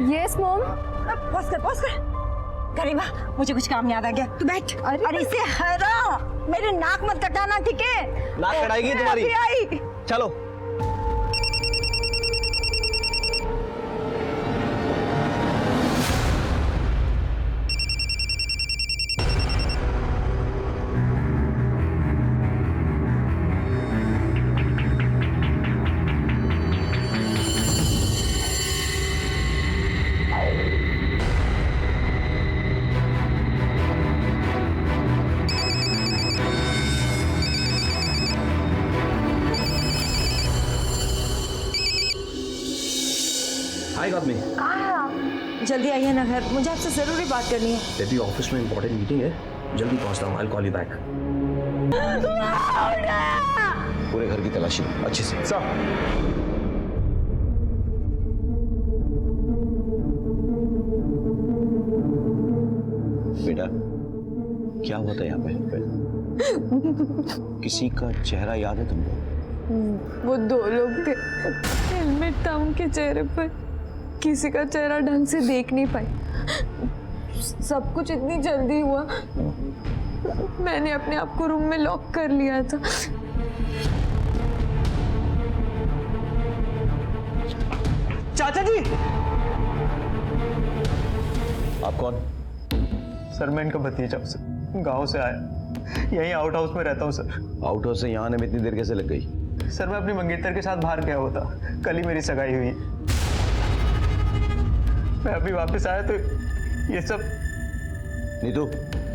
Yes mom. Pause कर। गरिमा, मुझे कुछ काम याद आ गया, तू बैठ। अरे इसे हरा, मेरे नाक मत कटाना, ठीक है? नाक कटाएगी तुम्हारी। आई। चलो। हाय गौतमी। जल्दी आइए ना घर, मुझे आपसे जरूरी बात करनी है। बेबी ऑफिस में इंपॉर्टेंट मीटिंग है, जल्दी पहुंचता हूँ। I call you back. पूरे घर की तलाशी अच्छे से। सब बेटा क्या हुआ था यहाँ पे? किसी का चेहरा याद है तुमको? वो दो लोग थे, हेलमेट था उनके चेहरे पर, किसी का चेहरा ढंग से देख नहीं पाई। सब कुछ इतनी जल्दी हुआ, मैंने अपने आप को रूम में लॉक कर लिया था। चाचा जी। आप कौन? सर मैं इनका भतीजा हूँ सर, गाँव से आया, यहीं आउट हाउस में रहता हूँ सर। आउट हाउस से यहाँ आने में इतनी देर कैसे लग गई? सर मैं अपनी मंगेतर के साथ बाहर गया हुआ था, कल ही मेरी सगाई हुई। मैं अभी वापस आया तो ये सब। नीतू,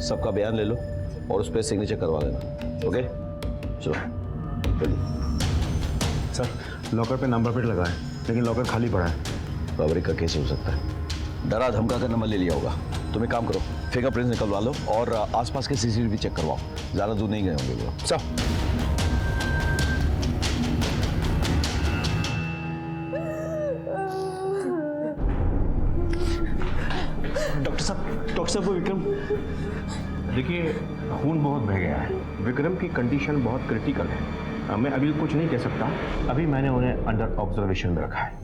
सबका बयान ले लो और उस पर सिग्नेचर करवा लेना। ओके चलो जल्दी। सर लॉकर पे नंबर प्लेट लगा है, लेकिन लॉकर खाली पड़ा है। रॉबरी का केस हो सकता है, डरा धमका कर नंबर ले लिया होगा। तुम एक काम करो, फिंगरप्रिंट्स निकलवा लो और आसपास के सीसीटीवी चेक करवाओ। ज्यादा दूर नहीं गए होंगे वो सब। डॉक्टर साहब वो विक्रम, देखिए खून बहुत बह गया है, विक्रम की कंडीशन बहुत क्रिटिकल है। मैं अभी कुछ नहीं कह सकता, अभी मैंने उन्हें अंडर ऑब्जर्वेशन में रखा है।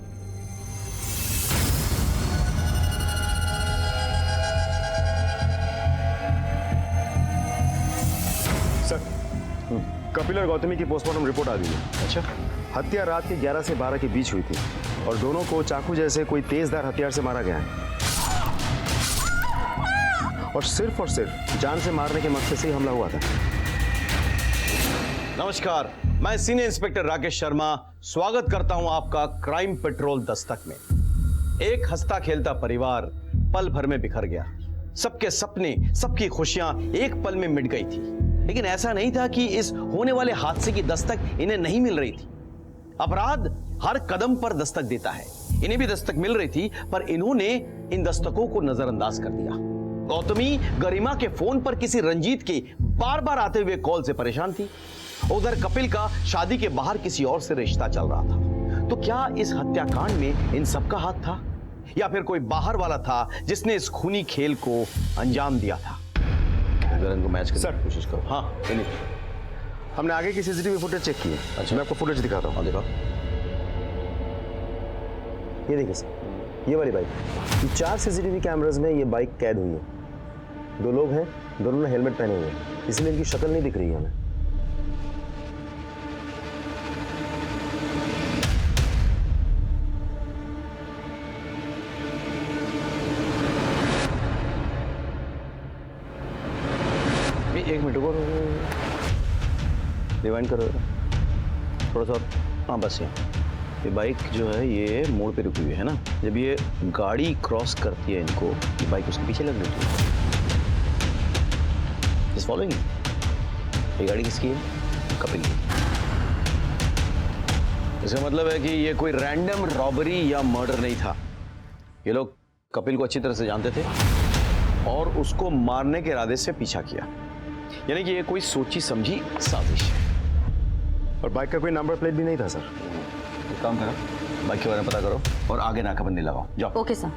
सर कपिल और गौतमी की पोस्टमार्टम रिपोर्ट आ गई है। अच्छा, हत्या रात के 11 से 12 के बीच हुई थी और दोनों को चाकू जैसे कोई तेजधार हथियार से मारा गया है और सिर्फ जान से मारने के मकसद से ही हमला हुआ था। नमस्कार, मैं सीनियर इंस्पेक्टर राकेश शर्मा स्वागत करता हूं आपका क्राइम पेट्रोल दस्तक में। एक हंसता खेलता परिवार पल भर में बिखर गया। सबके सपने, सबकी खुशियां एक पल में मिट गई थी। लेकिन ऐसा नहीं था कि इस होने वाले हादसे की दस्तक इन्हें नहीं मिल रही थी। अपराध हर कदम पर दस्तक देता है, इन्हें भी दस्तक मिल रही थी, पर इन्होंने इन दस्तकों को नजरअंदाज कर दिया। गौतमी गरिमा के फोन पर किसी रंजीत के बार बार आते हुए कॉल से परेशान थी। उधर कपिल का शादी के बाहर किसी और से रिश्ता चल रहा था। तो क्या इस हत्याकांड में इन सबका हाथ था या फिर कोई बाहर वाला था जिसने इस खूनी खेल को अंजाम दिया था? अगर इनको मैच करने की कोशिश करो। हाँ चलिए, हमने आगे की सीसीटीवी फुटेज चेक की है। अच्छा, मैं आपको फुटेज दिखाता हूँ। देखो, ये देखिए सर, ये वाली बाइक, 4 सीसीटीवी कैमरास में ये बाइक कैद हुई है। 2 लोग हैं, दोनों ने हेलमेट पहने हुए हैं, इसलिए इनकी शक्ल नहीं दिख रही है हमें। एक मिनट को रिवाइंड करो थोड़ा सा। हाँ बस ये बाइक जो है ये मोड़ पे रुकी हुई है ना। जब ये गाड़ी क्रॉस करती है इनको, ये बाइक उसके पीछे लग जाती है। इस फॉलोइंग, ये गाड़ी किसकी है? कपिल की। इसका मतलब है कि ये कोई रैंडम रॉबरी या मर्डर नहीं था। ये लोग कपिल को अच्छी तरह से जानते थे और उसको मारने के इरादे से पीछा किया। यानी कि ये कोई सोची समझी साजिश है। और बाइक का कोई नंबर प्लेट भी नहीं था सर। एक काम करो, बाइक के बारे में पता करो और आगे नाकाबंदी लगाओ। जाओ। Okay sir.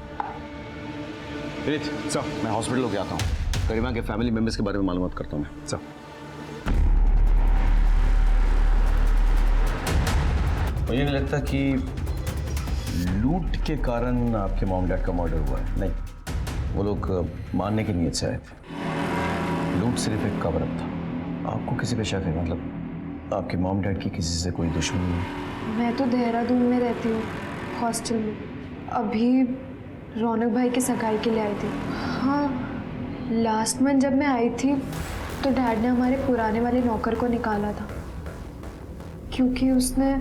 विनीत सर, मैं हॉस्पिटल होके आता हूँ। गरिमा के फैमिली मेंबर्स के बारे में मालूमात करता हूँ मैं। सर मुझे नहीं लगता कि लूट के कारण आपके मॉम डैड का मर्डर हुआ है? नहीं, वो लोग मारने की नीयत से आए थे। लूट सिर्फ एक कवर अप था। आपको किसी पे शक है? मतलब आपके मॉम डैड की किसी से कोई दुश्मनी? मैं तो देहरादून में रहती हूँ, हॉस्टल में। अभी रौनक भाई की सगाई के लिए आई थी। हाँ, लास्ट मंथ जब मैं आई थी तो डैड ने हमारे पुराने वाले नौकर को निकाला था, क्योंकि उसने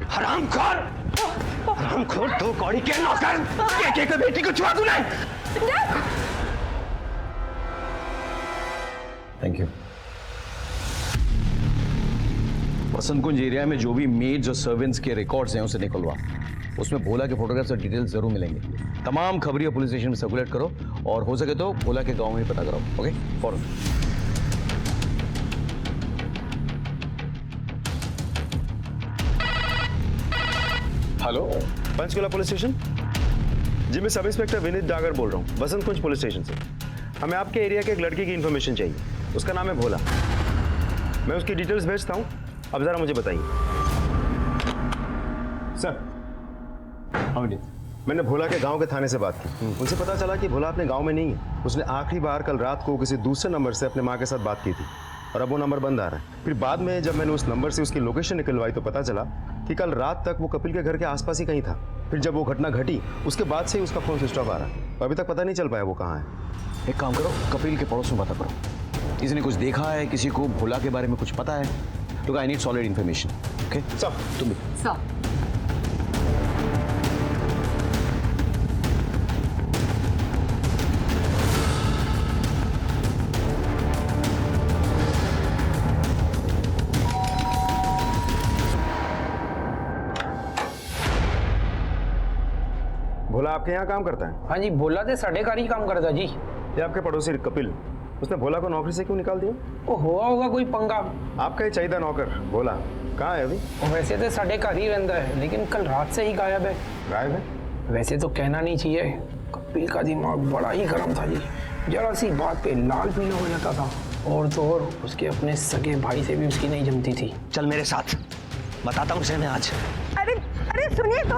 हरामखोर, दो कौड़ी के नौकर, एक बेटी को छुआ तूने। Thank you. Vasant Kunj area में जो भी मेड्स और सर्वेंट्स के रिकॉर्ड्स हैं उसे निकलवा। उसमें भोला के फोटोग्राफ्स और डिटेल्स जरूर मिलेंगे। तमाम खबरियां पुलिस स्टेशन में सर्कुलेट करो और हो सके तो भोला के गांव में ही पता कराओ। ओके, फौरन। Hello, Panchkula police station. जी, मैं सब इंस्पेक्टर विनीत डागर बोल रहा हूँ, वसंत कुंज पुलिस स्टेशन से। हमें आपके एरिया के एक लड़की की इन्फॉर्मेशन चाहिए। उसका नाम है भोला। मैं उसकी डिटेल्स भेजता हूँ, अब जरा मुझे बताइए। सर, मैंने भोला के गांव के थाने से बात की। उनसे पता चला कि भोला अपने गांव में नहीं है। उसने आखिरी बार कल रात को किसी दूसरे नंबर से अपने माँ के साथ बात की थी और अब वो नंबर बंद आ रहा है। फिर बाद में जब मैंने उस नंबर से उसकी लोकेशन निकलवाई तो पता चला कि कल रात तक वो कपिल के घर के आसपास ही कहीं था। फिर जब वो घटना घटी उसके बाद से ही उसका फोन स्विच ऑफ आ रहा है और अभी तक पता नहीं चल पाया वो कहाँ है। एक काम करो, कपिल के पड़ोस में पता करो। किसी ने कुछ देखा है? किसी को भोला के बारे में कुछ पता है? तो I need solid information. Okay सब तुम भी। भोला आपके यहाँ काम करता है? हाँ जी, भोला तो साढ़े कार ही काम करता जी। ये आपके पड़ोसी कपिल, उसने भोला को नौकरी से क्यों निकाल दिया? वो हुआ होगा कोई पंगा। आपका ही चाहिए नौकर भोला, कहाँ है अभी? वो वैसे तो साढ़े कार ही रहता है, लेकिन कल रात से ही गायब है। गायब है? वैसे तो कहना नहीं चाहिए, कपिल का दिमाग बड़ा ही गर्म था जी। जरा सी बात पे लाल पीला हो जाता था। और तो और उसके अपने सगे भाई से भी उसकी नहीं जमती थी। चल मेरे साथ, बताता हूँ उसे मैं आज। अरे अरे सुनिए तो।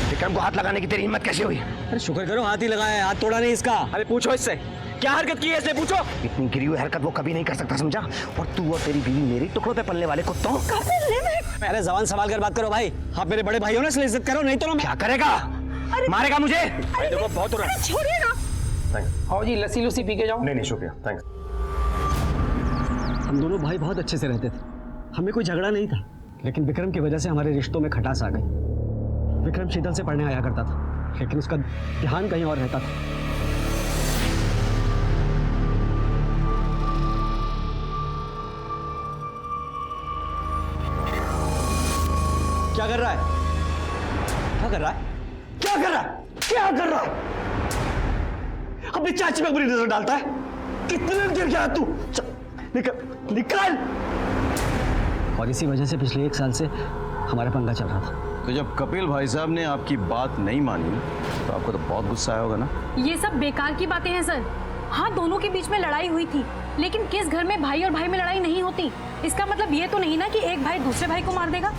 विक्रम को हाथ लगाने की तेरी हिम्मत कैसे हुई? अरे शुक्र करो हाथ ही लगाया है, हाथ तोड़ा नहीं इसका। अरे पूछो इससे, क्या हरकत की है इसने, पूछो। इतनी गिरी हुई हरकत वो कभी नहीं कर सकता, समझा? और तू और तेरी बीवी मेरी टुकड़ों पे पलने वाले कुत्तों। अरे जबान संभाल कर बात करो भाई, आप मेरे बड़े भाई हो ना, इसलिए इज्जत करो, नहीं तो क्या करेगा? मारेगा मुझे? देखो बहुत हो रहा है। छोड़िए ना। थैंक्स। हाँ जी, लस्सी लुस्सी पी के जाओ। नहीं शुक्रिया, थैंक्स। हम दोनों भाई बहुत अच्छे से रहते थे, हमें कोई झगड़ा नहीं था। लेकिन विक्रम की वजह से हमारे रिश्तों में खटास आ गई। विक्रम शीतल से पढ़ने आया करता था, लेकिन उसका ध्यान कहीं और रहता था। क्या कर रहा है? क्या कर रहा है? क्या कर रहा है? क्या कर रहा है? अपनी चाची पे बुरी नजर डालता है। कितने दिन गिर गया तू? निकल निकल। और इसी वजह से पिछले 1 साल से हमारा पंगा चल रहा था। तो जब कपिल भाई साहब ने आपकी बात नहीं मानी तो आपको तो बहुत गुस्सा आया होगा ना? ये सब बेकार की बातें हैं सर। हाँ, दोनों के बीच में लड़ाई हुई थी, लेकिन किस घर में भाई और भाई में लड़ाई नहीं होती? इसका मतलब ये तो नहीं ना कि एक भाई दूसरे भाई को मार देगा।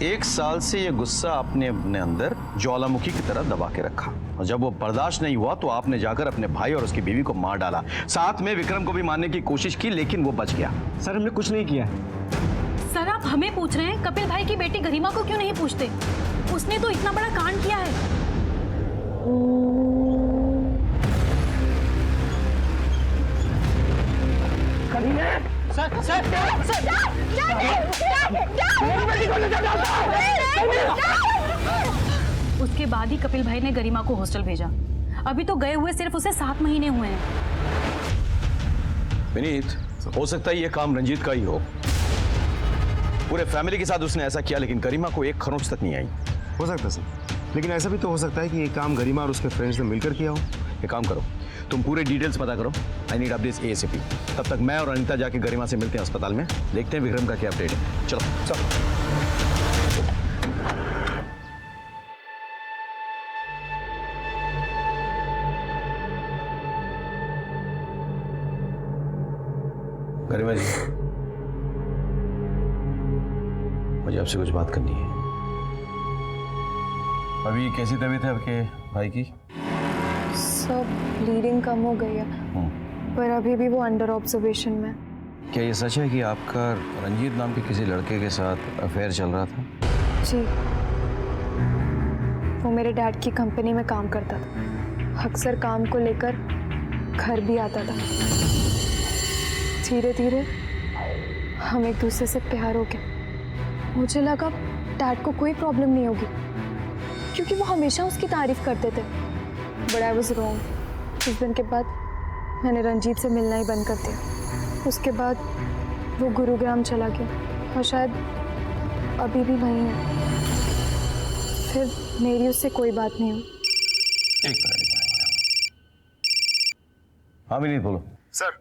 1 साल से ये गुस्सा आपने अपने अंदर ज्वालामुखी की तरह दबा के रखा, और जब वो बर्दाश्त नहीं हुआ तो आपने जाकर अपने भाई और उसकी बीवी को मार डाला। साथ में विक्रम को भी मारने की कोशिश की, लेकिन वो बच गया। सर हमने कुछ नहीं किया। सर आप हमें पूछ रहे हैं, कपिल भाई की बेटी गरिमा को क्यों नहीं पूछते? उसने तो इतना बड़ा कांड किया है। उसके बाद ही कपिल भाई ने गरिमा को हॉस्टल भेजा। अभी तो गए हुए सिर्फ उसे 7 महीने हुए हैं। विनीत, हो सकता है ये काम रंजीत का ही हो। पूरे फैमिली के साथ उसने ऐसा किया, लेकिन गरिमा को एक खरोंच तक नहीं आई। हो सकता है सर, लेकिन ऐसा भी तो हो सकता है कि ये काम गरिमा और उसके फ्रेंड्स ने मिलकर किया हो। एक काम करो, तुम पूरे डिटेल्स पता करो। I need updates ASAP। तब तक मैं और अनिता जाके गरिमा से मिलते हैं अस्पताल में, देखते हैं विक्रम का क्या अपडेट है। चलो चलो। गरिमा जी, मुझे आपसे कुछ बात करनी है। अभी कैसी तबीयत है आपके भाई की? सब ब्लीडिंग कम हो गई है, पर अभी भी वो अंडर ऑब्जर्वेशन में। क्या ये सच है कि आपका रंजीत नाम के किसी लड़के के साथ अफेयर चल रहा था? जी, वो मेरे डैड की कंपनी में काम करता था। अक्सर काम को लेकर घर भी आता था। धीरे धीरे हम एक दूसरे से प्यार हो गया। मुझे लगा डैड को कोई प्रॉब्लम नहीं होगी, क्योंकि वो हमेशा उसकी तारीफ करते थे। But I was wrong. कुछ दिन के बाद मैंने रंजीत से मिलना ही बंद कर दिया। उसके बाद वो गुरुग्राम चला गया और शायद अभी भी वहीं है। फिर मेरी उससे कोई बात नहीं हुई। एक मिनट। हाँ विनीत, बोलो। सर,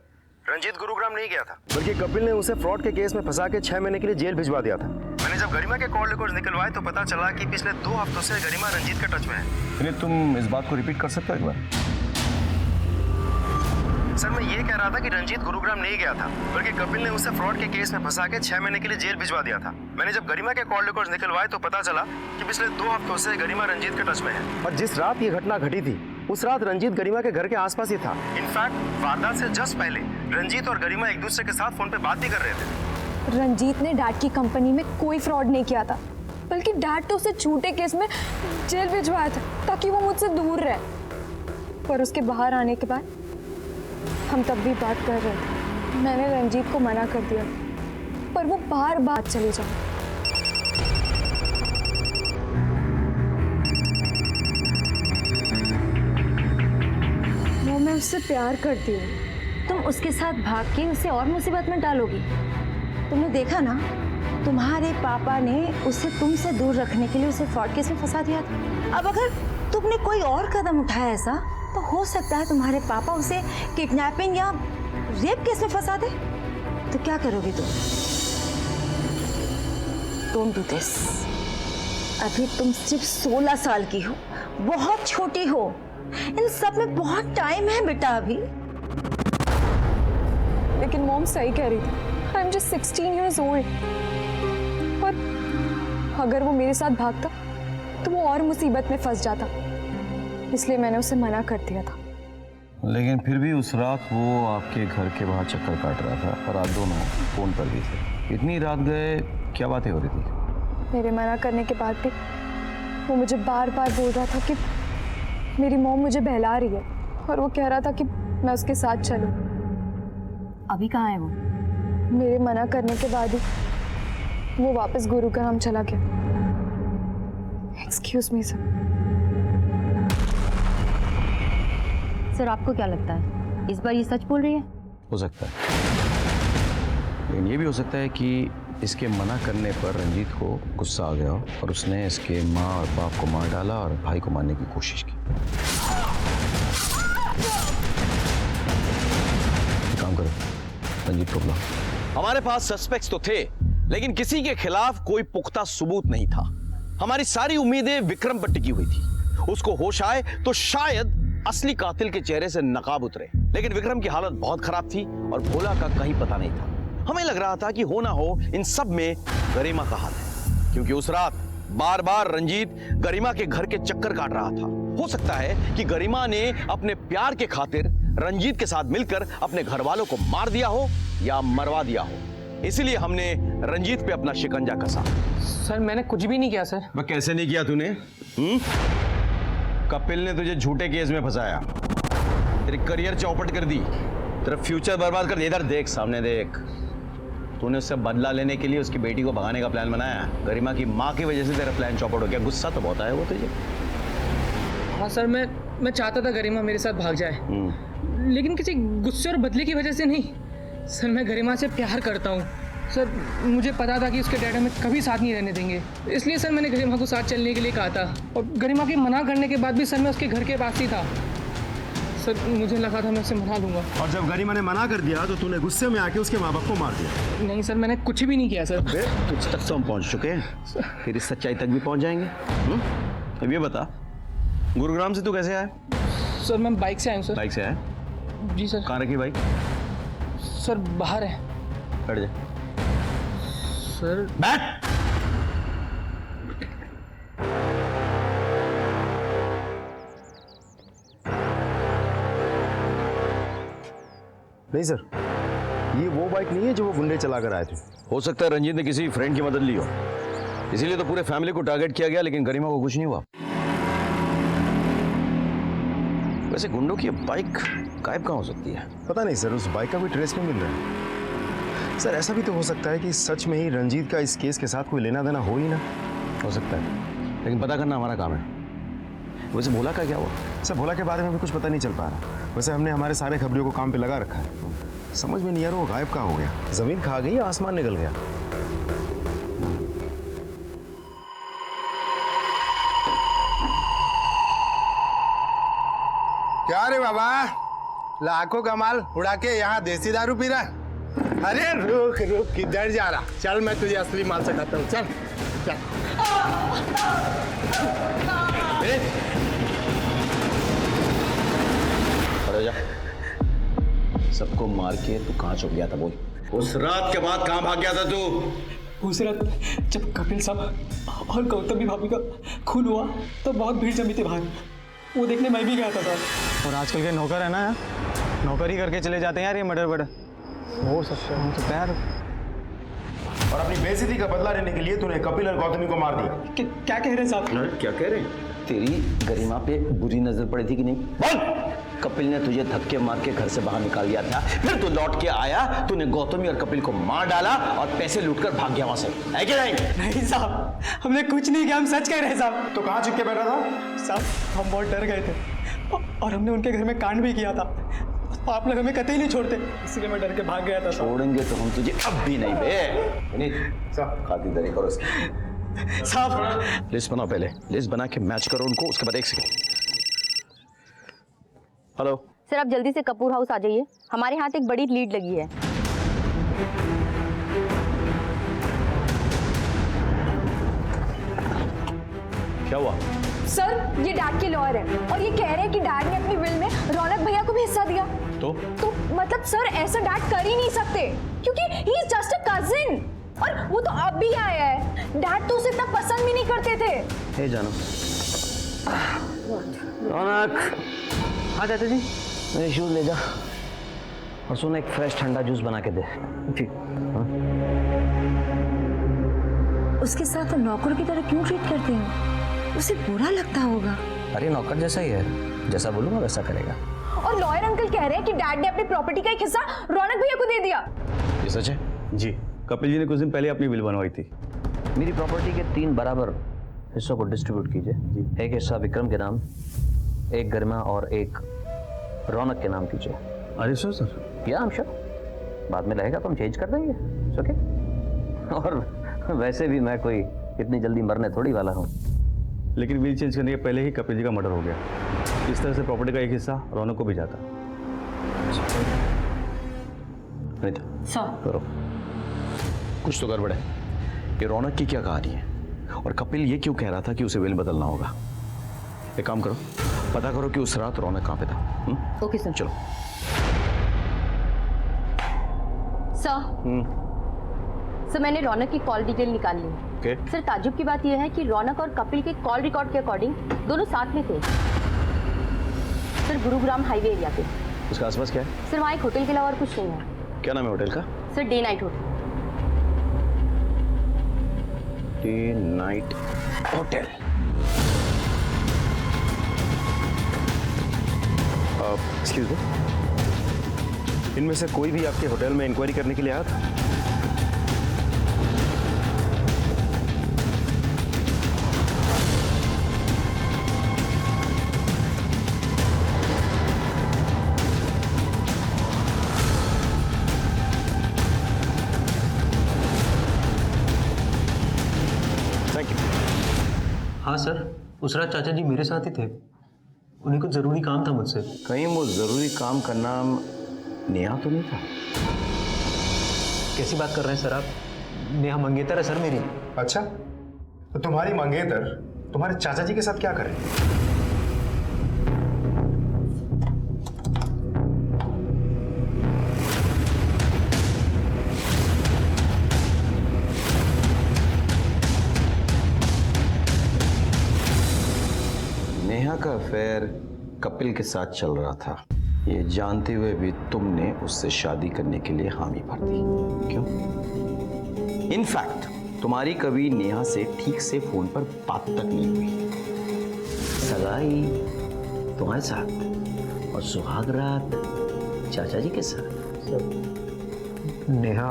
रंजीत गुरुग्राम नहीं गया था, बल्कि कपिल ने उसे फ्रॉड के केस में फंसा के 6 महीने के लिए जेल भिजवा दिया था। मैंने जब गरिमा के कॉल रिकॉर्ड्स निकलवाए तो पता चला कि पिछले 2 हफ्तों से गरिमा रंजीत के टच में है। विनीत, तुम इस बात को रिपीट कर सकते हो एक बार? सर, मैं ये कह रहा था कि रंजीत गुरुग्राम नहीं गया था, बल्कि कपिल ने उसे फ्रॉड के केस में फंसा के 6 महीने के लिए जेल भिजवा दिया था। मैंने जब गरिमा के कॉल रिकॉर्ड्स निकलवाए तो पता चला कि पिछले 2 हफ्तों से गरिमा रंजीत के टच में है। और जिस रात ये घटना घटी थी, उस रात रंजीत गरिमा के घर के आसपास ही था। इनफैक्ट वारदात से जस्ट पहले रंजीत और गरिमा एक दूसरे के साथ फोन पे बात भी कर रहे थे। रंजीत ने डैड की कंपनी में कोई फ्रॉड नहीं किया था, बल्कि डैड तो उसे झूठे केस में जेल भिजवाया था ताकि वो मुझसे दूर रहे। पर उसके बाहर आने के बाद हम तब भी बात कर रहे थे। मैंने रंजीत को मना कर दिया, पर वो बार बार चली जाए। वो मैं उससे प्यार करती हूँ। तुम उसके साथ भाग के उसे और मुसीबत में डालोगी। तुमने देखा ना, तुम्हारे पापा ने उसे तुमसे दूर रखने के लिए उसे फ्रॉड केस में फंसा दिया था। अब अगर तुमने कोई और कदम उठाया ऐसा, तो हो सकता है तुम्हारे पापा उसे किडनैपिंग या रेप केस में फंसा दे। तो क्या करोगी तुम? Don't do this. अभी तुम सिर्फ 16 साल की हो, बहुत छोटी हो। इन सब में बहुत टाइम है बेटा अभी। लेकिन मॉम सही कह रही थी। I am just 16 years old। पर अगर वो मेरे साथ भागता तो वो और मुसीबत में फंस जाता, इसलिए मैंने उसे मना कर दिया था। लेकिन फिर भी उस रात वो आपके घर के बाहर चक्कर काट रहा था और आप दोनों फोन पर भी थे। इतनी रात गए, क्या बातें हो रही थी? मेरे मना करने के बाद भी वो मुझे बार बार बोल रहा था कि मेरी मॉम मुझे बहला रही है, और वो कह रहा था कि मैं उसके साथ चलूं। अभी कहाँ है वो? मेरे मना करने के बाद ही वो वापस गुरुग्राम चला गया। Excuse me sir. सर, आपको क्या लगता है, इस बार ये सच बोल रही है? हो सकता है, लेकिन ये भी हो सकता है कि इसके मना करने पर रंजीत को गुस्सा आ गया हो और उसने इसके माँ और बाप को मार डाला और भाई को मारने की कोशिश की। काम करो, रंजीत को बुलाओ। हमारे पास सस्पेक्ट्स तो थे, लेकिन किसी के खिलाफ कोई पुख्ता सबूत नहीं था। हमारी सारी उम्मीदें विक्रम पर टिकी हुई थी। उसको होश आए तो शायद असली कातिल के चेहरे से नकाब उतरे, लेकिन विक्रम की हालत बहुत खराब थी और भोला का कहीं पता नहीं था। हमें लग रहा था कि हो ना हो इन सब में गरिमा का हाथ है, क्योंकि उस रात बार बार रंजीत गरिमा के घर के चक्कर काट रहा था। हो सकता है कि गरिमा ने अपने प्यार के खातिर रंजीत के साथ मिलकर अपने घर वालों को मार दिया हो या मरवा दिया हो। इसीलिए हमने रंजीत पे अपना शिकंजा कसा। सर, मैंने कुछ भी नहीं किया सर। मैं कैसे नहीं किया तूने? कपिल ने तुझे झूठे केस में फंसाया, तेरी करियर चौपट कर दी, तेरा फ्यूचर बर्बाद कर दिया। इधर देख, सामने देख। तूने उससे बदला लेने के लिए उसकी बेटी को भगाने का प्लान बनाया। गरिमा की माँ की वजह से तेरा प्लान चौपट हो गया। गुस्सा तो बहुत आया वो तुझे। हाँ सर, मैं चाहता था गरिमा मेरे साथ भाग जाए, लेकिन किसी गुस्से और बदले की वजह से नहीं। सर, मैं गरिमा से प्यार करता हूँ। सर, मुझे पता था कि उसके डैड हमें कभी साथ नहीं रहने देंगे, इसलिए सर मैंने गरिमा को साथ चलने के लिए कहा था। और गरिमा के मना करने के बाद भी सर मैं उसके घर के पास ही था। सर, मुझे लगा था मैं उसे मना लूंगा। और जब गरिमा ने मना कर दिया तो तूने गुस्से में आके उसके माँ बाप को मार दिया। नहीं सर, मैंने कुछ भी नहीं किया सर। कुछ तक तो हम पहुंच चुके हैं, फिर इस सच्चाई तक भी पहुंच जाएंगे। अब ये बता, गुरुग्राम से तू कैसे आया? सर, मैं बाइक से आया हूँ सर। बाइक से आया? जी सर। कहाँ रखी बाइक? सर, बाहर है। बैठ जा। सर बैठ। नहीं सर, ये वो बाइक नहीं है जो वो गुंडे चला कर आए थे। हो सकता है रंजीत ने किसी फ्रेंड की मदद ली हो, इसीलिए तो पूरे फैमिली को टारगेट किया गया, लेकिन गरिमा को कुछ नहीं हुआ। वैसे गुंडों की बाइक गायब कहाँ हो सकती है? पता नहीं सर, उस बाइक का कोई ट्रेस नहीं मिल रहा है। सर ऐसा भी तो हो सकता है कि सच में ही रंजीत का इस केस के साथ कोई लेना देना हो ही ना। हो सकता है, लेकिन पता करना हमारा काम है। वैसे भोला का क्या हुआ? सर भोला के बारे में भी कुछ पता नहीं चल पा रहा। वैसे हमने हमारे सारे खबरियों को काम पे लगा रखा है, समझ में नहीं आ रहा वो गायब कहाँ हो गया। जमीन खा गई या आसमान निकल गया? क्या रे बाबा, लाखों का माल उड़ा के यहाँ देसी दारू पी रहा है? अरे रुक रुक, किधर जा रहा? चल मैं तुझे असली माल सिखाता हूँ, चल चल। अरे जा, सबको मार के तू कहाँ छुप गया था बोल? उस रात के बाद कहाँ भाग गया था तू? उस रात जब कपिल साहब और गौतमी भाभी का खून हुआ तो बहुत भीड़ जमी थी बाहर, वो देखने मैं भी गया था सर। और आजकल के नौकर है ना यार, नौकर ही करके चले जाते हैं यार ये मर्डर वर्डर। हो सकता है यार। और अपनी बेइज्जती का बदला लेने के लिए तूने कपिल और गौतमी को मार दिया। क्या कह रहे हैं साहब? क्या कह रहे हैं? तेरी गरिमा पे बुरी नजर पड़ी थी कि नहीं? बोल! कपिल ने तुझे धक्के मार के घर से बाहर निकाल दिया था, फिर तू लौट के आया, तूने गौतमी और कपिल को मार डाला और पैसे लूटकर भाग गया वहां से, है कि नहीं? नहीं साहब, हमने कुछ नहीं किया, हम सच कह रहे हैं साहब। तो कहाँ छिप के बैठा था? साहब हम बहुत डर गए थे और हमने उनके घर में कांड भी किया था। आप लोग हमें कतई नहीं छोड़ते, इसलिए मैं डर के भाग गया था। छोड़ेंगे तो हम तुझे अब भी नहीं बे। खातिरदारी करो इसकी। साहब लिस्ट बनाओ, पहले लिस्ट बना के मैच करो उनको, उसके बाद एक सेकंड। हेलो सर, आप जल्दी से कपूर हाउस आ जाइए, हमारे हाथ एक बड़ी लीड लगी है। क्या हुआ? सर ये डैड के लॉयर है और ये कह रहे हैं कि डैड ने अपनी विल में रौनक भैया को भी हिस्सा दिया। तो मतलब सर ऐसा डैड कर ही नहीं सकते, क्योंकि he is just a cousin, और वो तो अब भी आया है। डैड तो उसे इतना पसंद भी नहीं करते थे। हे जानो, रौनक। हाँ चाचा जी। मेरे शूज ले जा और सुन, एक फ्रेश ठंडा जूस बना के दे। ठीक। उसके साथ वो नौकर की तरह क्यों ट्रीट करते हैं? उसे बुरा लगता होगा। अरे नौकर जैसा ही है, जैसा बोलूंगा वैसा करेगा। और लॉयर अंकल कह रहे हैं कि डैड ने अपनी प्रॉपर्टी का एक हिस्सा रौनक भैया को दे दिया। ये सच है? जी, कपिल जी ने कुछ दिन पहले अपनी विल बनवाई थी। मेरी प्रॉपर्टी के 3 बराबर हिस्सों को डिस्ट्रीब्यूट कीजिए। एक हिस्सा विक्रम के नाम, एक गरिमा और एक रौनक के नाम कीजिए। अरे सर या हम श्योर, बाद में रहेगा तो हम चेंज कर देंगे। ओके। और वैसे भी मैं कोई इतनी जल्दी मरने थोड़ी वाला हूँ। लेकिन विल चेंज करने के पहले ही कपिल जी का मर्डर हो गया। इस तरह से प्रॉपर्टी का एक हिस्सा रौनक को भी जाता। करो कुछ तो गड़बड़ है। ये रौनक की क्या कहानी है और कपिल ये क्यों कह रहा था कि उसे विल बदलना होगा? एक काम करो, पता करो कि उस रात रौनक कहाँ पे था। Okay sir. चलो। सर मैंने रौनक की कॉल डिटेल निकाल ली है। Okay. सर ताजुब की बात यह है कि रौनक और कपिल के कॉल रिकॉर्ड के अकॉर्डिंग दोनों साथ में थे। सर गुरुग्राम हाईवे एरिया पे। उसका आसपास क्या है? सर वहाँ एक होटल के अलावा और कुछ नहीं है। क्या नाम है होटल का? Sir day night hotel. Day night hotel. Excuse me, इनमें से कोई भी आपके होटल में इंक्वायरी करने के लिए आया था? हाँ सर, उस रात चाचा जी मेरे साथ ही थे, उन्हें कुछ ज़रूरी काम था मुझसे। कहीं वो ज़रूरी काम का नाम नेहा तो नहीं था? कैसी बात कर रहे हैं सर आप? नेहा मंगेतर है सर मेरी। अच्छा, तो तुम्हारी मंगेतर तुम्हारे चाचा जी के साथ क्या कर रही है? अफेयर कपिल के साथ चल रहा था, ये जानते हुए भी तुमने उससे शादी करने के लिए हामी भर दी। क्यों? इनफैक्ट तुम्हारी कभी नेहा से ठीक से फोन पर बात तक नहीं हुई। सगाई तुम्हारे साथ और सुहाग रात चाचा जी के साथ। नेहा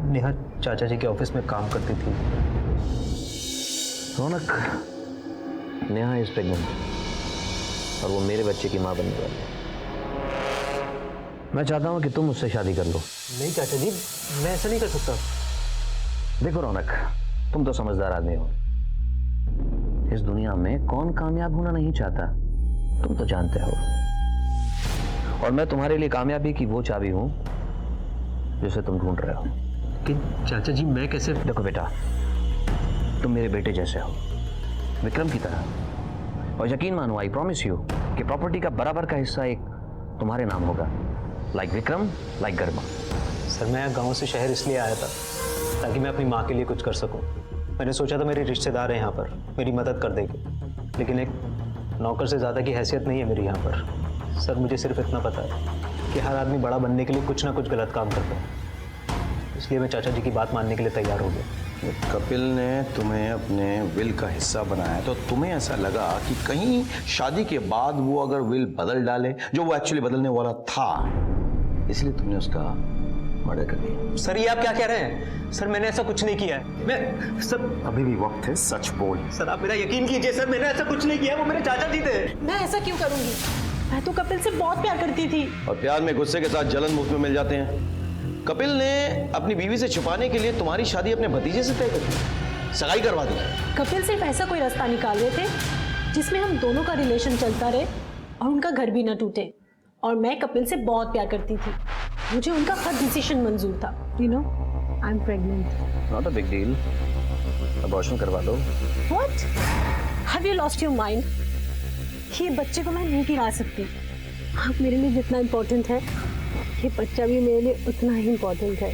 नेहा चाचा जी के ऑफिस में काम करती थी। रौनक, नेहा इज प्रेग्नेंट और वो मेरे बच्चे की मां बनने वाली है। मैं चाहता हूं कि तुम उससे शादी कर लो। नहीं चाचा जी, मैं ऐसा नहीं कर सकता। देखो रौनक, तुम तो समझदार आदमी हो। इस दुनिया में कौन कामयाब होना नहीं चाहता, तुम तो जानते हो। और मैं तुम्हारे लिए कामयाबी की वो चाबी हूं जिसे तुम ढूंढ रहे हो। कि चाचा जी मैं कैसे? देखो बेटा, तुम मेरे बेटे जैसे हो, विक्रम की तरह। और यकीन मानो, आई प्रॉमिस यू कि प्रॉपर्टी का बराबर का हिस्सा एक तुम्हारे नाम होगा। लाइक विक्रम, लाइक गर्मा। सर मैं गांव से शहर इसलिए आया था ताकि मैं अपनी माँ के लिए कुछ कर सकूं। मैंने सोचा था मेरे रिश्तेदार हैं यहाँ पर, मेरी मदद कर देंगे, लेकिन एक नौकर से ज़्यादा की हैसियत नहीं है मेरी यहाँ पर। सर मुझे सिर्फ इतना पता है कि हर आदमी बड़ा बनने के लिए कुछ ना कुछ गलत काम करता है, इसलिए मैं चाचा जी की बात मानने के लिए तैयार हो गया। कपिल ने तुम्हें अपने विल का हिस्सा बनाया तो तुम्हें ऐसा लगा कि कहीं शादी के बाद वो अगर विल बदल डाले, जो वो एक्चुअली बदलने वाला था, इसलिए तुमने उसका मर्डर कर दिया। सर ये आप क्या कह रहे हैं? सर मैंने ऐसा कुछ नहीं किया है। मैं सर अभी भी वक्त है, सच बोल। सर आप मेरा यकीन कीजिए, सर मैंने ऐसा कुछ नहीं किया, वो मेरे चाचा जी थे। मैं ऐसा क्यों करूंगी? मैं तो कपिल से बहुत प्यार करती थी। और प्यार में गुस्से के साथ जलन मुफ्त में मिल जाते हैं। कपिल ने अपनी बीवी से छुपाने के लिए तुम्हारी शादी अपने भतीजे से तय कर दी, सगाई करवा दी। कपिल सिर्फ ऐसा कोई रास्ता निकाल रहे थे जिसमें हम दोनों का रिलेशन चलता रहे और उनका घर भी न टूटे। और मैं कपिल से बहुत प्यार करती थी, मुझे उनका हर डिसीजन मंजूर था। You know, I am pregnant. Not a big deal, abortion करवा लो। What? Have you lost your mind? ये बच्चे को मैं नहीं गिरा सकती। आप मेरे लिए जितना इम्पोर्टेंट है, ये बच्चा भी मेरे लिए उतना ही इम्पोर्टेंट है।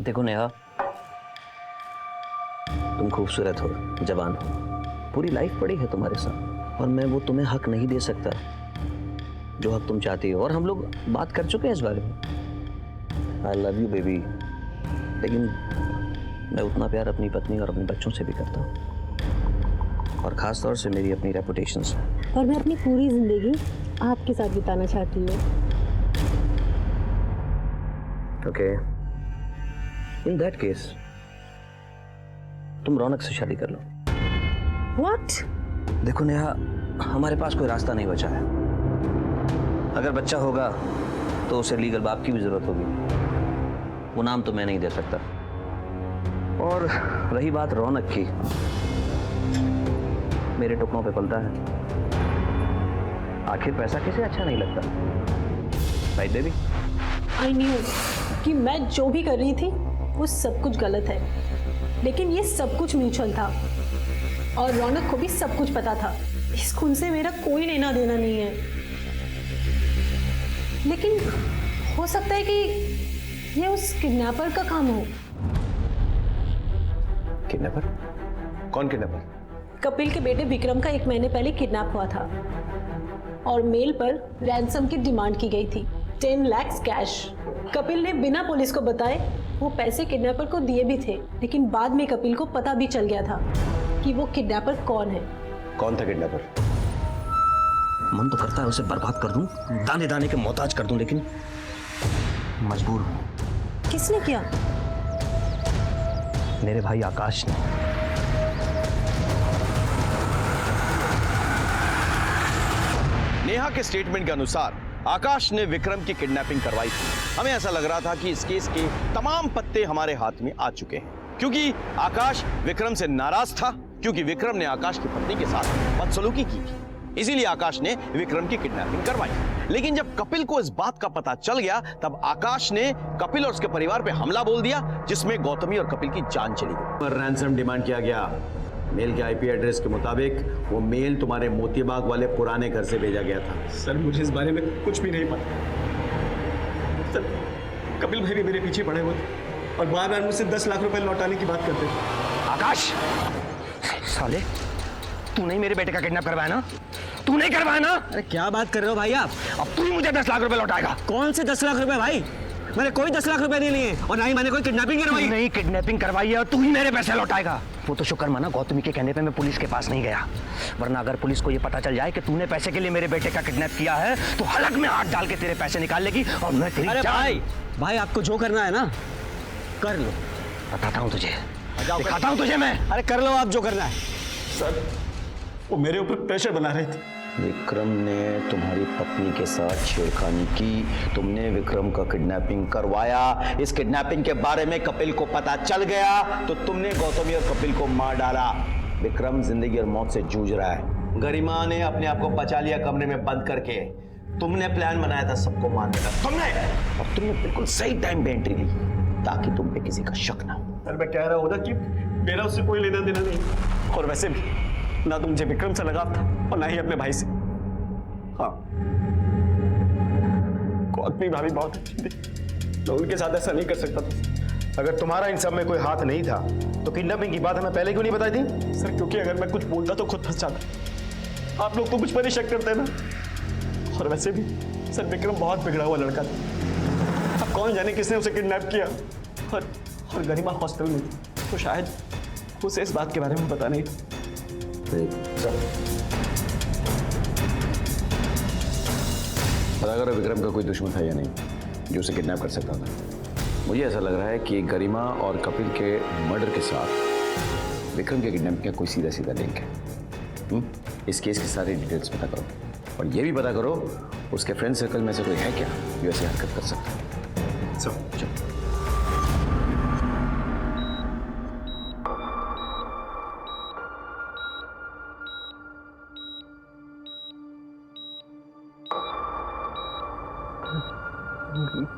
देखो नेहा, तुम खूबसूरत हो, जवान हो, पूरी लाइफ पड़ी है तुम्हारे साथ, और मैं वो तुम्हें हक नहीं दे सकता जो हक तुम चाहती हो। और हम लोग बात कर चुके हैं इस बारे में। आई लव यू बेबी, लेकिन मैं उतना प्यार अपनी पत्नी और अपने बच्चों से भी करता हूँ, और खास तौर से मेरी अपनी रेपुटेशन से। और मैं अपनी पूरी जिंदगी आपके साथ बिताना चाहती हूँ। ओके, इन दैट केस तुम रौनक से शादी कर लो। व्हाट? देखो नेहा, हमारे पास कोई रास्ता नहीं बचा है। अगर बच्चा होगा तो उसे लीगल बाप की भी जरूरत होगी, वो नाम तो मैं नहीं दे सकता। और रही बात रौनक की, मेरे टुकड़ों पे पलता है। आखिर पैसा किसे अच्छा नहीं लगता, राइट बेबी? आई न्यू कि मैं जो भी कर रही थी वो सब कुछ गलत है, लेकिन ये सब कुछ म्यूचुअल था और रौनक को भी सब कुछ पता था। इस खून से मेरा कोई लेना देना नहीं है, लेकिन हो सकता है कि ये उस किडनैपर का काम हो। किडनैपर? कौन किडनैपर? कपिल के बेटे विक्रम का 1 महीने पहले किडनैप हुआ था और मेल पर रैंसम की डिमांड की गई थी, 10 लाख कैश। कपिल ने बिना पुलिस को बताए वो पैसे किडनैपर को दिए भी थे, लेकिन बाद में कपिल को पता भी चल गया था कि वो किडनैपर कौन है। कौन था किडनैपर? मन तो करता है उसे बर्बाद कर दूं, दाने दाने के मोहताज कर दूं, लेकिन मजबूर हूं। किसने किया? मेरे भाई आकाश ने। नेहा के स्टेटमेंट के अनुसार आकाश ने विक्रम की किडनैपिंग करवाई थी। हमें ऐसा लग रहा था कि इस केस के तमाम पत्ते हमारे हाथ में आ चुके हैं, क्योंकि आकाश विक्रम से नाराज था, क्योंकि विक्रम ने आकाश की पत्नी के साथ बदसलूकी की थी। इसीलिए आकाश ने विक्रम की किडनैपिंग करवाई। लेकिन जब कपिल को इस बात का पता चल गया, तब आकाश ने कपिल और उसके परिवार पे हमला बोल दिया, जिसमें गौतमी और कपिल की जान चली गई। पर रैंसम डिमांड किया गया। मेल के आईपी एड्रेस के मुताबिक वो मेल तुम्हारे मोतीबाग वाले पुराने घर से भेजा गया था। सर मुझे इस बारे में कुछ भी नहीं पता। सर कपिल भाई भी मेरे पीछे पड़े हुए थे और बार बार मुझसे 10 लाख रुपए लौटाने की बात करते थे। आकाश, साले, तूने ही मेरे बेटे का किडनैप करवाया ना? तू नहीं करवाया ना? अरे क्या बात कर रहे हो भाई आप? अब तू ही मुझे 10 लाख रुपए लौटाएगा। कौन से 10 लाख रुपए भाई? मैंने कोई 10 लाख रुपए नहीं लिए और ना ही मैंने कोई किडनैपिंग करवाई। नहीं किडनैपिंग करवाई है और तू ही मेरे पैसे लौटाएगा। वो तो शुक्र माना गौतमी के कहने पे मैं पुलिस के पास नहीं गया, वरना अगर पुलिस को ये पता चल जाए कि तूने पैसे के लिए मेरे बेटे का किडनैप किया है तो हलक में हाथ डाल के तेरे पैसे निकाल लेगी और मैं तेरी अरे जान- भाई आपको जो करना है ना कर लो। बताता हूँ तुझे, दिखाता हूँ तुझे मैं। अरे कर लो आप जो करना है। सर वो मेरे ऊपर प्रेशर बना रहे थे। विक्रम ने तुम्हारी पत्नी के साथ छेड़खानी की, तुमने विक्रम का किडनैपिंग करवाया। इस किडनैपिंग के बारे में कपिल को पता चल गया तो तुमने गौतमी और कपिल को मार डाला। विक्रम जिंदगी और मौत से जूझ रहा है। गरिमा ने अपने आप को बचा लिया कमरे में बंद करके। तुमने प्लान बनाया था सबको मारने का, तुमने बिल्कुल सही टाइम पे एंट्री ली ताकि तुम पे किसी का शक ना हो। सर मैं कह रहा हूँ ना कि मेरा उससे कोई लेना देना नहीं, और वैसे भी ना तो मुझे विक्रम से लगाव था और ना ही अपने भाई से। हाँ गौतमी भाभी बहुत अच्छी थी, मैं उनके साथ ऐसा नहीं कर सकता था। अगर तुम्हारा इन सब में कोई हाथ नहीं था तो किडनैपिंग की बात हमें पहले क्यों नहीं बताई थी? सर क्योंकि अगर मैं कुछ बोलता तो खुद फंस जाता। आप लोग तो मुझ पर ही शक करते हैं ना। और वैसे भी सर विक्रम बहुत बिगड़ा हुआ लड़का था। अब कौन जाने किसने उसे किडनैप किया। और गरिमा हॉस्टल में थी तो शायद उसे इस बात के बारे में पता नहीं था। पता करो विक्रम का कोई दुश्मन था या नहीं जो उसे किडनैप कर सकता था। मुझे ऐसा लग रहा है कि गरिमा और कपिल के मर्डर के साथ विक्रम के किडनैप का कोई सीधा सीधा लिंक है। इस केस की सारी डिटेल्स पता करो और ये भी पता करो उसके फ्रेंड सर्कल में से कोई है क्या जो ऐसी हरकत कर सकता है। सब चलो।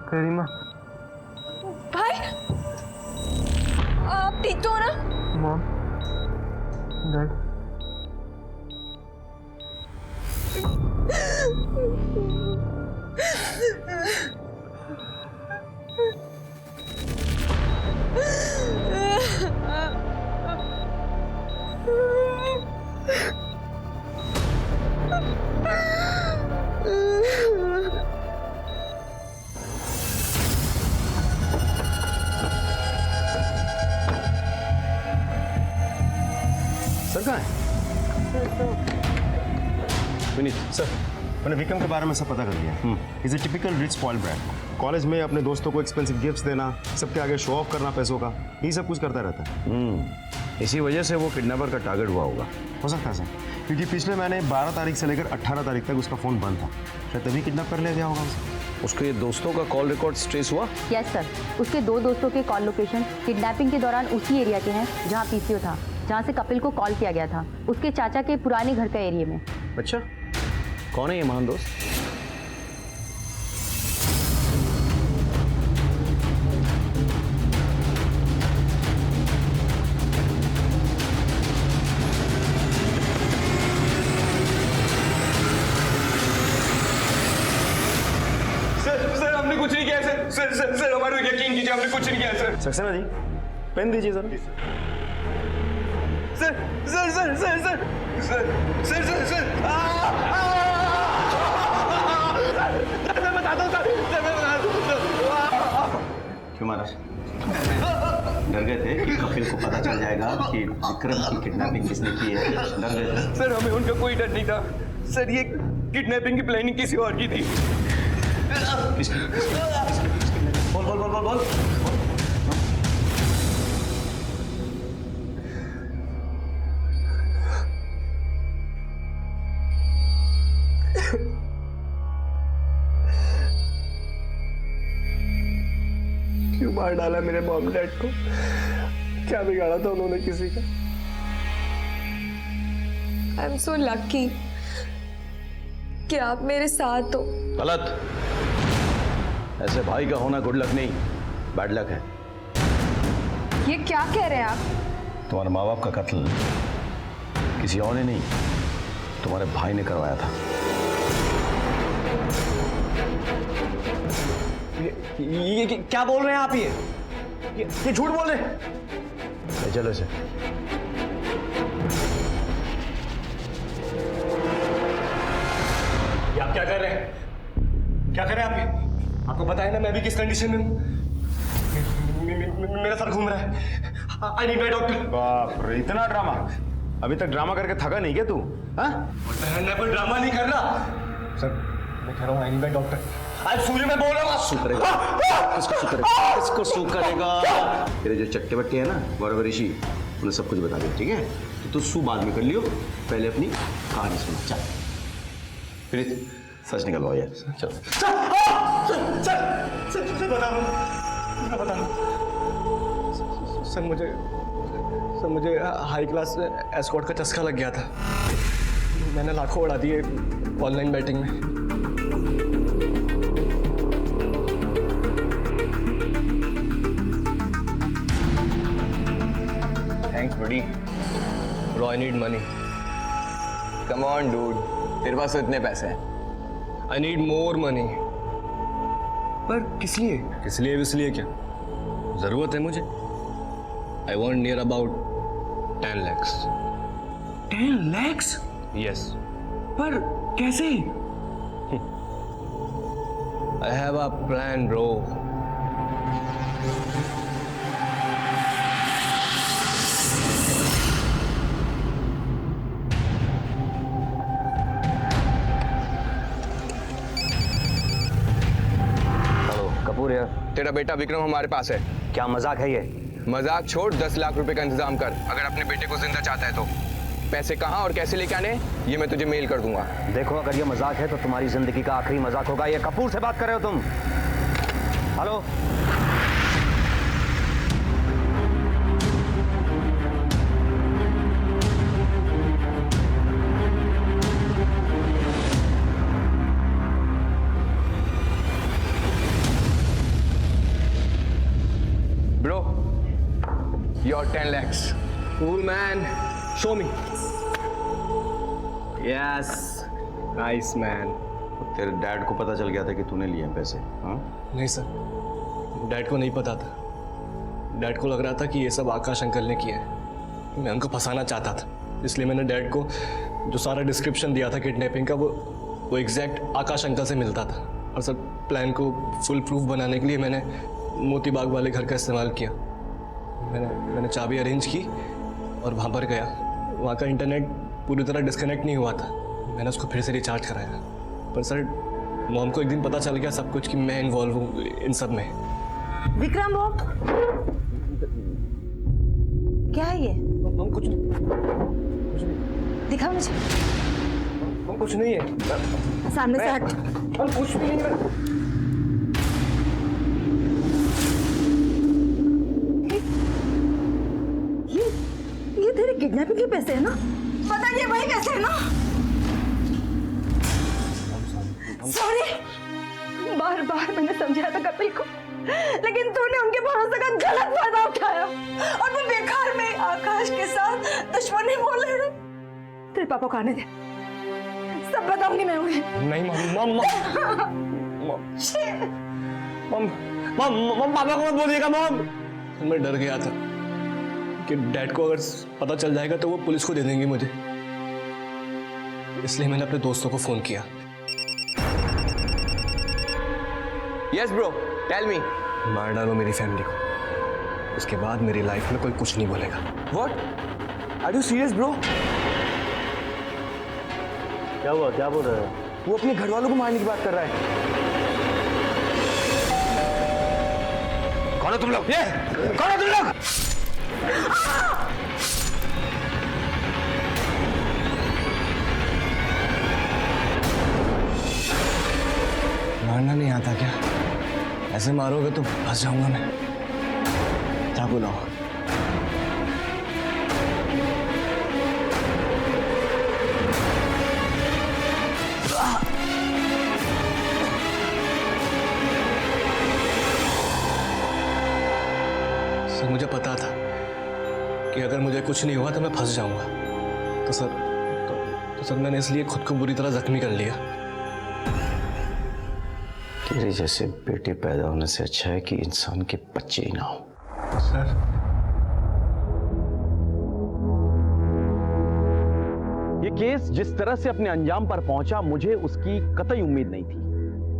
गरिमा भाई आप ठीक तो हो ना? मॉम डैड सर कहाँ है? विनीत सर, मैंने विक्रम के बारे में सब पता कर लिया। Is a typical rich spoiled brat. College में अपने दोस्तों को एक्सपेंसिव गिफ्ट्स देना, सबके आगे शो ऑफ करना पैसों का, यही सब कुछ करता रहता है। इसी वजह से वो किडनैपर का टारगेट हुआ होगा। हो सकता है सर, क्योंकि पिछले महीने 12 तारीख से लेकर 18 तारीख तक उसका फ़ोन बंद था, शायद तभी किडनैप कर लिया गया होगा उसे। उसके दोस्तों का कॉल रिकॉर्ड ट्रेस हुआ? यस सर, उसके 2 दोस्तों के कॉल लोकेशन किडनैपिंग के दौरान उसी एरिया के हैं जहां पीसीओ था, जहां से कपिल को कॉल किया गया था, उसके चाचा के पुराने घर का एरिया में। अच्छा कौन है ये महान दोस्त? सर हमने कुछ नहीं किया सर। सर हमारे यकीन कीजिए, हमने कुछ नहीं किया सर। सक्सेना जी, पेन दीजिए जरा। Sir sir sir sir sir sir sir sir मैं बताता हूँ सर, मैं बताता हूँ। क्यों महाराज डर गए थे कि कपिल को पता चल जाएगा कि विक्रम की किडनैपिंग किसने की है? डर गए थे? सर हमें उनका कोई डर नहीं था सर, ये किडनैपिंग की प्लानिंग किसी और की थी। बोल बोल बोल बोल बोल। क्यों मार डाला मेरे मॉम डैड को? क्या बिगाड़ा था उन्होंने किसी का? आई एम सो लकी कि आप मेरे साथ हो। गलत। ऐसे भाई का होना गुड लक नहीं, बैड लक है। ये क्या कह रहे हैं आप? तुम्हारे माँ बाप का कत्ल किसी और ने नहीं, तुम्हारे भाई ने करवाया था। ये क्या बोल रहे हैं आप? ये झूठ बोल रहे हैं। चलो इसे। क्या कर रहे हैं? क्या कर रहे हैं आप ये? आपको पता है ना मैं भी किस कंडीशन में हूँ। मेरा सर घूम रहा है। I need my doctor. बाप रे, इतना ड्रामा! अभी तक ड्रामा करके थका नहीं क्या तू? हाँ? मैं कोई ड्रामा नहीं कर रहा सर। मैं कह रहा हूँ आई नीड माय डॉक्टर। आज सूर्य मैं बोल रहा हूँ। सू करेगा? किसको सू करेगा? किसको सू करेगा? तेरे जो चट्टे बट्टे है ना गौरव ऋषि, उन्हें सब कुछ बता दे, ठीक है? तो तू सू बाद में कर लियो, पहले अपनी कहानी सुना। चल प्रीत, सच निकलवाओ यार। चल सर बता सर मुझे हाई क्लास एस्कॉर्ट का चस्का लग गया था। मैंने लाखों उड़ा दिए ऑनलाइन बैटिंग में। थैंक्स बड़ी। Bro I need money. Come on dude, तेरे पास तो इतने पैसे हैं। I need more money. पर किस लिए? किस लिए इसलिए क्या जरूरत है मुझे? I want near about 10 lakhs। 10 lakhs? Yes. पर कैसे? I have a plan bro. Kapoor यार, तेरा बेटा विक्रम हमारे पास है। क्या मजाक है ये? मजाक छोड़, 10 लाख रुपए का इंतजाम कर अगर अपने बेटे को जिंदा चाहता है तो। पैसे कहाँ और कैसे लेके आने ये मैं तुझे मेल कर दूंगा। देखो, अगर ये मजाक है तो तुम्हारी जिंदगी का आखिरी मजाक होगा। ये कपूर से बात कर रहे हो तुम? Hello? Bro, your 10 lakhs। Cool man, show me। Yes, nice man। तेरे डैड को पता चल गया था कि तूने लिए हैं पैसे? हाँ? नहीं सर, डैड को नहीं पता था। डैड को लग रहा था कि ये सब आकाश अंकल ने किया है। मैं उनको फंसाना चाहता था, इसलिए मैंने डैड को जो सारा डिस्क्रिप्शन दिया था किडनैपिंग का वो एग्जैक्ट आकाश अंकल से मिलता था। और सर प्लान को फुल प्रूफ बनाने के लिए मैंने मोती बाग वाले घर का इस्तेमाल किया। मैंने चाबी अरेंज की और वहाँ पर गया। वहाँ का इंटरनेट पूरी तरह डिस्कनेक्ट नहीं हुआ था। मैंने उसको फिर से रिचार्ज कराया। पर सर मॉम को एक दिन पता चल गया सब कुछ कि मैं इन्वॉल्व हूँ इन सब में। विक्रम, वो क्या है ये? हम कुछ दिखा मुझे। हम कुछ नहीं है। सामने से हट। हम कुछ भी नहीं है। ये तेरे किडनैपिंग के पैसे हैं ना? पता ये वही पैसे हैं ना? सॉरी, बार बार मैंने समझाया था कपिल को, लेकिन तूने उनके भरोसे का गलत फायदा उठाया और वो बेकार में आकाश के साथ दुश्मनी बोल रहे। तेरे पापा को आने दे, सब बताऊंगी मैं उन्हें। नहीं मम पापा को मत बोलिएगा मम। मैं डर गया था कि डैड को अगर पता चल जाएगा तो वो पुलिस को दे देंगे मुझे, इसलिए मैंने अपने दोस्तों को फोन किया। Yes bro, tell me. मार डालो मेरी फैमिली को, उसके बाद मेरी लाइफ में कोई कुछ नहीं बोलेगा। What? Are you serious bro? क्या हुआ? क्या बोल रहे हो? वो अपने घर वालों को मारने की बात कर रहा है। कौन हो तुम लोग? कौन हो तुम लोग? मारना नहीं आता क्या? ऐसे मारोगे तो फंस जाऊंगा मैं। क्या बुलाओ? सर मुझे पता था कि अगर मुझे कुछ नहीं हुआ तो मैं फंस जाऊंगा। तो सर मैंने इसलिए खुद को बुरी तरह जख्मी कर लिया। तेरे जैसे बेटे पैदा होने से अच्छा है कि इंसान के बच्चे ही ना हो। सर ये केस जिस तरह से अपने अंजाम पर पहुंचा, मुझे उसकी कतई उम्मीद नहीं थी।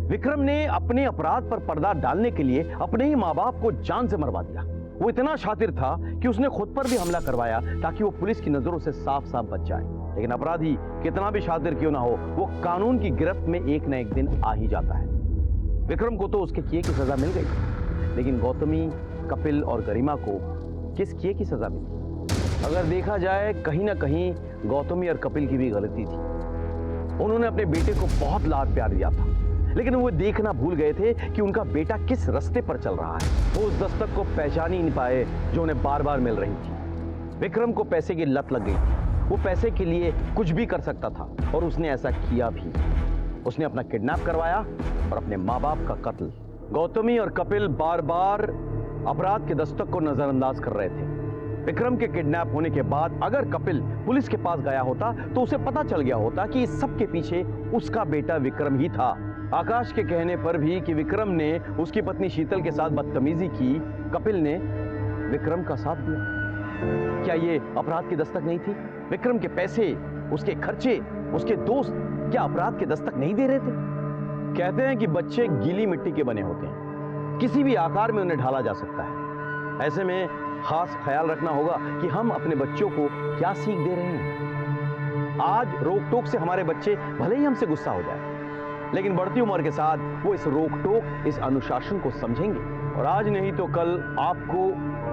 विक्रम ने अपने अपराध पर पर्दा डालने के लिए अपने ही माँ बाप को जान से मरवा दिया। वो इतना शातिर था कि उसने खुद पर भी हमला करवाया ताकि वो पुलिस की नजरों से साफ साफ बच जाए। लेकिन अपराधी कितना भी शातिर क्यों ना हो, वो कानून की गिरफ्त में एक न एक दिन आ ही जाता है। विक्रम को तो उसके किए की सजा मिल गई, लेकिन गौतमी, कपिल और गरिमा को किस किए की सजा मिली? अगर देखा जाए, कहीं ना कहीं गौतमी और कपिल की भी गलती थी। उन्होंने अपने बेटे को बहुत लाड प्यार दिया था, लेकिन वो देखना भूल गए थे कि उनका बेटा किस रास्ते पर चल रहा है। वो उस दस्तक को पहचान ही नहीं पाए जो उन्हें बार बार मिल रही थी। विक्रम को पैसे की लत लग गई थी। वो पैसे के लिए कुछ भी कर सकता था और उसने ऐसा किया भी। उसने अपना किडनैप करवाया और अपने माँ बाप का कत्ल। गौतमी और कपिल बार बार अपराध के दस्तक को नजरअंदाज कर रहे थे। विक्रम के किडनैप होने के बाद अगर कपिल पुलिस के पास गया होता तो उसे पता चल गया होता कि इस सब के पीछे उसका बेटा विक्रम ही था। आकाश के कहने पर भी कि विक्रम ने उसकी पत्नी शीतल के साथ बदतमीजी की, कपिल ने विक्रम का साथ दिया। क्या ये अपराध की दस्तक नहीं थी? विक्रम के पैसे, उसके खर्चे, उसके दोस्त क्या अपराध के दस्तक नहीं दे रहे थे? कहते हैं कि बच्चे गीली मिट्टी के बने होते हैं, किसी भी आकार में उन्हें ढाला जा सकता है। ऐसे में खास ख्याल रखना होगा कि हम अपने बच्चों को क्या सीख दे रहे हैं। आज रोक टोक से हमारे बच्चे भले ही हमसे गुस्सा हो जाए, लेकिन बढ़ती उम्र के साथ वो इस रोक टोक, इस अनुशासन को समझेंगे और आज नहीं तो कल आपको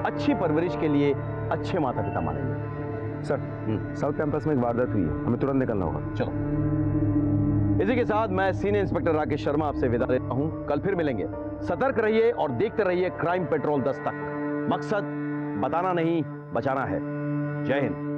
अच्छी परवरिश के लिए अच्छे माता पिता मानेंगे। सर, साउथ कैंपस में एक वारदात हुई है, हमें तुरंत निकलना होगा। चलो। इसी के साथ मैं सीनियर इंस्पेक्टर राकेश शर्मा आपसे विदा लेता हूं। कल फिर मिलेंगे। सतर्क रहिए और देखते रहिए क्राइम पेट्रोल दस्तक। मकसद बताना नहीं, बचाना है। जय हिंद।